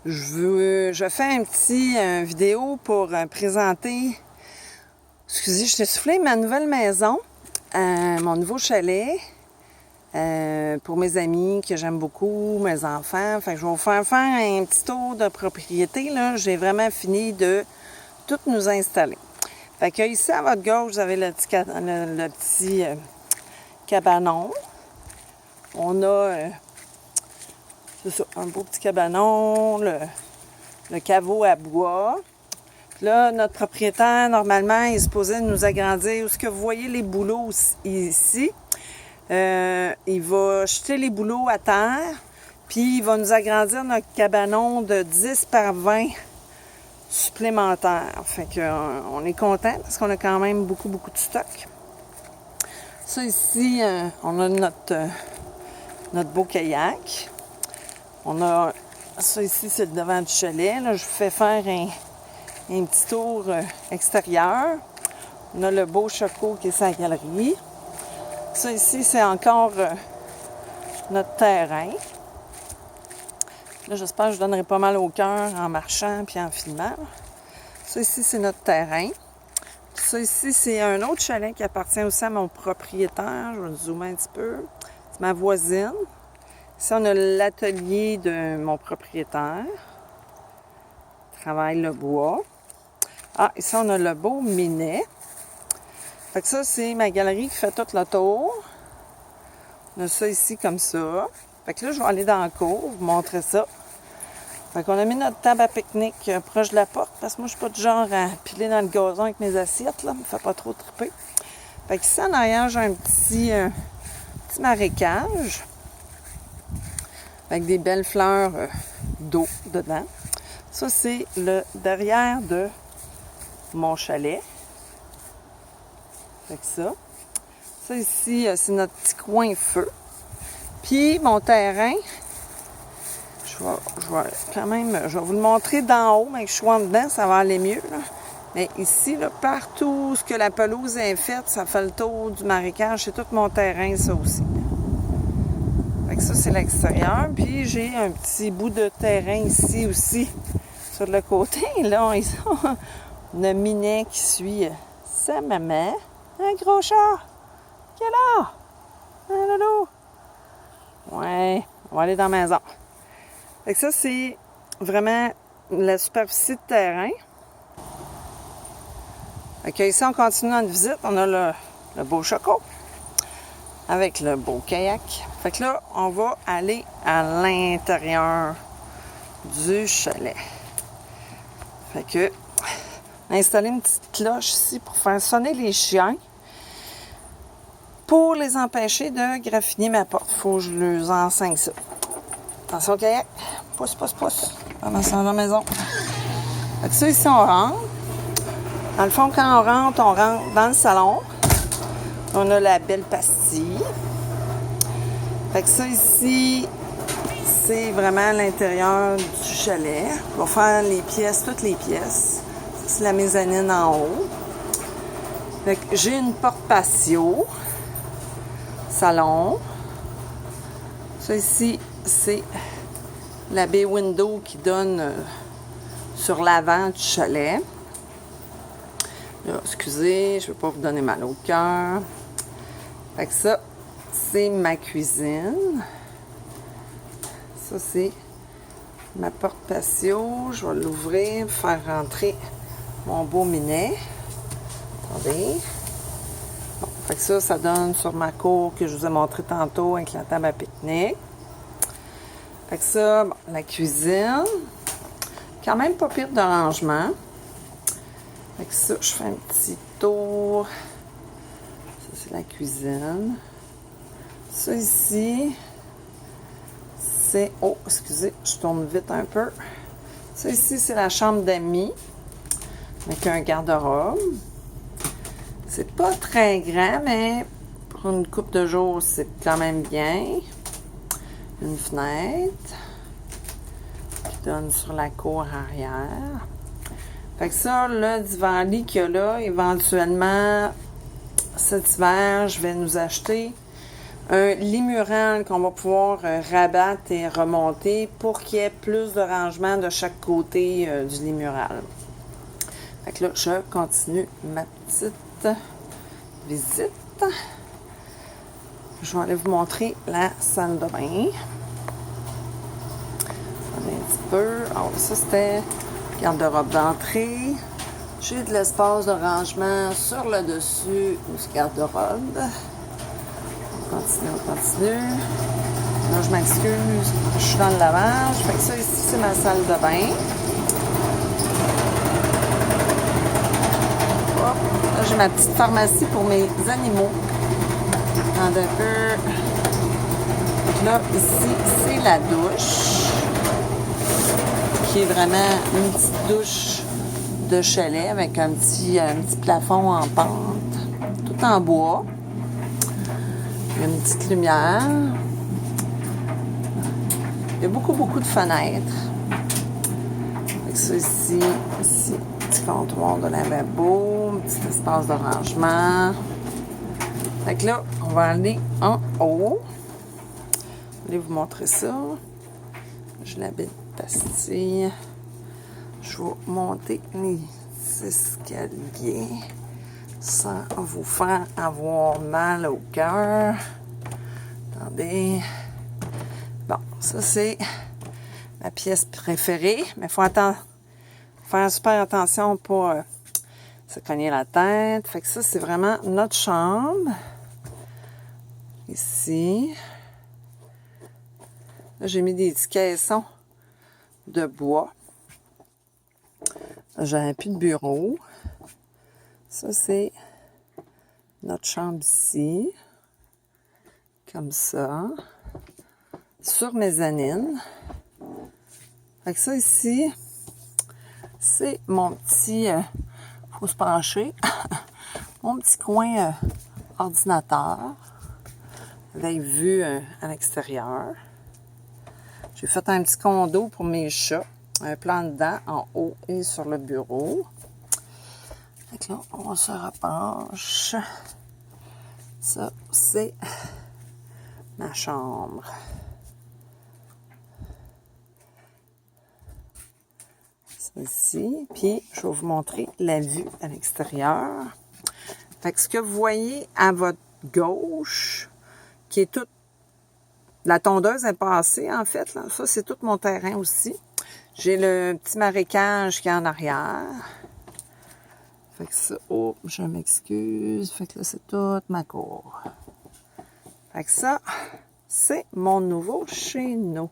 Je fais un petit vidéo pour présenter, excusez, je t'ai soufflé, ma nouvelle maison, mon nouveau chalet, pour mes amis que j'aime beaucoup, mes enfants. Fait que je vais vous faire un petit tour de propriété, là. J'ai vraiment fini de tout nous installer. Fait que ici, à votre gauche, vous avez le petit cabanon. On a... c'est ça, un beau petit cabanon, le caveau à bois. Puis là, notre propriétaire, normalement, il est supposé nous agrandir. Où est-ce que vous voyez les bouleaux ici? Il va jeter les bouleaux à terre, puis il va nous agrandir notre cabanon de 10 par 20 supplémentaires. Fait qu'on est content parce qu'on a quand même beaucoup de stock. Ça ici, on a notre beau kayak. On a ça ici, c'est le devant du chalet. Là, je vous fais faire un petit tour extérieur. On a le beau choco qui est sa galerie. Ça ici, c'est encore notre terrain. Là, j'espère que je ne donnerai pas mal au cœur en marchant puis en filmant. Ça ici, c'est notre terrain. Ça ici, c'est un autre chalet qui appartient aussi à mon propriétaire. Je vais zoomer un petit peu. C'est ma voisine. Ici, on a l'atelier de mon propriétaire. Travaille le bois. Ah, ici, on a le beau minet. Fait que ça, c'est ma galerie qui fait tout le tour. On a ça ici comme ça. Fait que là, je vais aller dans la cour, vous montrer ça. Fait qu'on a mis notre table à pique-nique proche de la porte, parce que moi, je suis pas du genre à piler dans le gazon avec mes assiettes, là. Ça me fait pas trop triper. Fait que ici, en arrière, j'ai un petit marécage. Avec des belles fleurs d'eau dedans. Ça, c'est le derrière de mon chalet. Fait que ça. Ça ici, c'est notre petit coin feu. Puis mon terrain, je vais vous le montrer d'en haut, mais que je sois en dedans, ça va aller mieux. Là. Mais ici, là, partout où la pelouse est faite, ça fait le tour du marécage. C'est tout mon terrain, ça aussi. Fait que ça, c'est l'extérieur. Puis j'ai un petit bout de terrain ici aussi, sur le côté. Là, on a Minet qui suit sa maman. Un gros chat! Quel a? Un loulou! Ouais, on va aller dans la maison. Fait que ça, c'est vraiment la superficie de terrain. Fait que ici, on continue notre visite. On a le beau choco avec le beau kayak. Fait que là, on va aller à l'intérieur du chalet. Fait que, on a installé une petite cloche ici pour faire sonner les chiens pour les empêcher de graffiner ma porte. Faut que je leur enseigne ça. Attention au kayak. Pousse. On va dans la maison. Fait que ça, ici, on rentre. Dans le fond, quand on rentre dans le salon. On a la belle pastille. Fait que ça ici, c'est vraiment l'intérieur du chalet. On va faire les pièces, toutes les pièces. C'est la mezzanine en haut. Fait que j'ai une porte patio. Salon. Ça ici, c'est la baie window qui donne sur l'avant du chalet. Là, excusez, je ne veux pas vous donner mal au cœur. Fait que ça, c'est ma cuisine. Ça, c'est ma porte patio. Je vais l'ouvrir, faire rentrer mon beau minet. Attendez. Bon, fait que ça donne sur ma cour que je vous ai montré tantôt avec la table à pique-nique. Fait que ça, bon, la cuisine. Quand même pas pire de rangement. Fait que ça, je fais un petit tour. Ça, c'est la cuisine. Ça ici, c'est... Oh, excusez, je tourne vite un peu. Ça ici, c'est la chambre d'amis. Avec un garde-robe. C'est pas très grand, mais pour une couple de jours, c'est quand même bien. Une fenêtre qui donne sur la cour arrière. Fait que ça, le divan-lit qu'il y a là, éventuellement, cet hiver, je vais nous acheter un lit mural qu'on va pouvoir rabattre et remonter pour qu'il y ait plus de rangement de chaque côté du lit mural. Fait que là, je continue ma petite visite. Je vais aller vous montrer la salle de bain. Attendez un petit peu. Alors, ça, c'était garde-robe d'entrée. J'ai de l'espace de rangement sur le dessus du garde-robe. On continue. Là, je m'excuse. Je suis dans le lavage. Fait que ça, ici, c'est ma salle de bain. Hop. Là, j'ai ma petite pharmacie pour mes animaux. Attendez un peu. Là, ici, c'est la douche. Qui est vraiment une petite douche de chalet avec un petit plafond en pente. Tout en bois. Il y a une petite lumière. Il y a beaucoup de fenêtres. Avec ça ici, petit comptoir de lavabo, un petit espace de rangement. Fait que là, on va aller en haut. Je vais vous montrer ça. Je l'habite ici. Je vais monter les escaliers sans vous faire avoir mal au cœur. Attendez. Bon, ça c'est ma pièce préférée, mais il faut faire super attention pour se cogner la tête. Fait que ça, c'est vraiment notre chambre. Ici. Là, j'ai mis des petits caissons de bois. J'ai un puits de bureau. Ça, c'est notre chambre ici. Comme ça. Sur mezzanine. Fait que ça ici, c'est mon petit... faut se pencher. Mon petit coin ordinateur. Avec vue à l'extérieur. J'ai fait un petit condo pour mes chats. Un plan dedans, en haut et sur le bureau. Fait que là, on se repenche. Ça, c'est ma chambre. Ça ici. Puis, je vais vous montrer la vue à l'extérieur. Fait que ce que vous voyez à votre gauche, qui est toute... La tondeuse est passée, en fait. Là. Ça, c'est tout mon terrain aussi. J'ai le petit marécage qui est en arrière. Fait que ça... Oh, je m'excuse. Fait que là, c'est toute ma cour. Fait que ça, c'est mon nouveau chez nous.